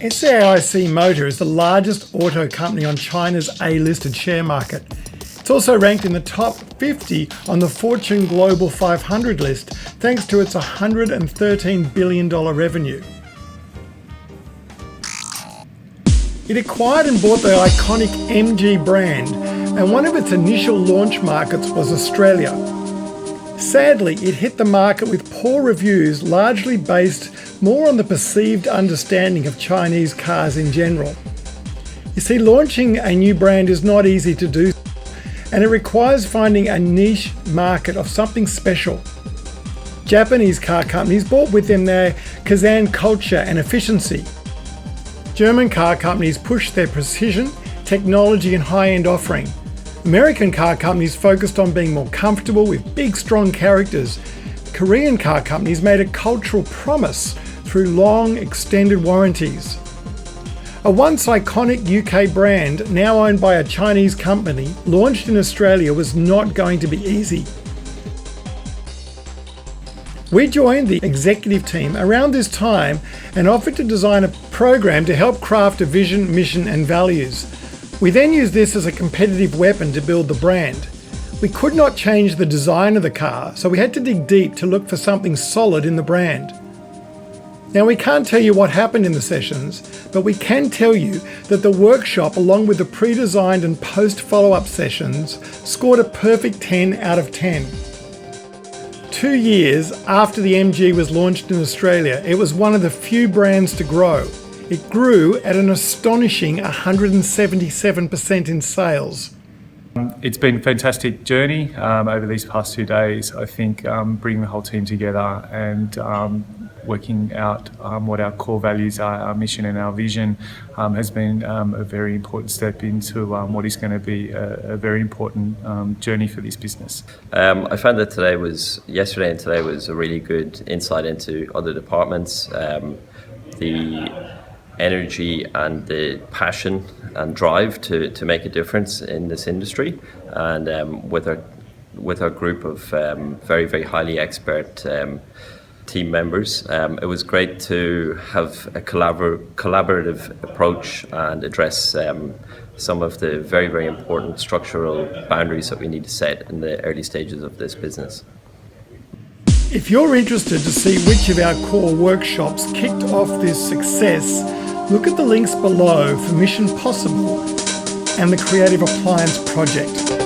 SAIC Motor is the largest auto company on China's A-listed share market. It's also ranked in the top 50 on the Fortune Global 500 list thanks to its $113 billion revenue. It acquired and bought the iconic MG brand, and one of its initial launch markets was Australia. Sadly, it hit the market with poor reviews, largely based more on the perceived understanding of Chinese cars in general. You see, launching a new brand is not easy to do, and it requires finding a niche market of something special. Japanese car companies brought with them their Kazan culture and efficiency. German car companies pushed their precision, technology and high-end offering. American car companies focused on being more comfortable with big, strong characters. Korean car companies made a cultural promise through long, extended warranties. A once iconic UK brand, now owned by a Chinese company, launched in Australia was not going to be easy. We joined the executive team around this time and offered to design a program to help craft a vision, mission and values. We then used this as a competitive weapon to build the brand. We could not change the design of the car, so we had to dig deep to look for something solid in the brand. Now, we can't tell you what happened in the sessions, but we can tell you that the workshop, along with the pre-designed and post-follow-up sessions, scored a perfect 10 out of 10. 2 years after the MG was launched in Australia, it was one of the few brands to grow. It grew at an astonishing 177% in sales. It's been a fantastic journey over these past 2 days. I think bringing the whole team together and working out what our core values are, our mission and our vision has been a very important step into what is going to be a very important journey for this business. I found that yesterday and today was a really good insight into other departments. The energy and the passion and drive to make a difference in this industry, and with our group of very, very highly expert team members, it was great to have a collaborative approach and address some of the very, very important structural boundaries that we need to set in the early stages of this business. If you're interested to see which of our core workshops kicked off this success, look at the links below for Mission Possible and the Creative Appliance project.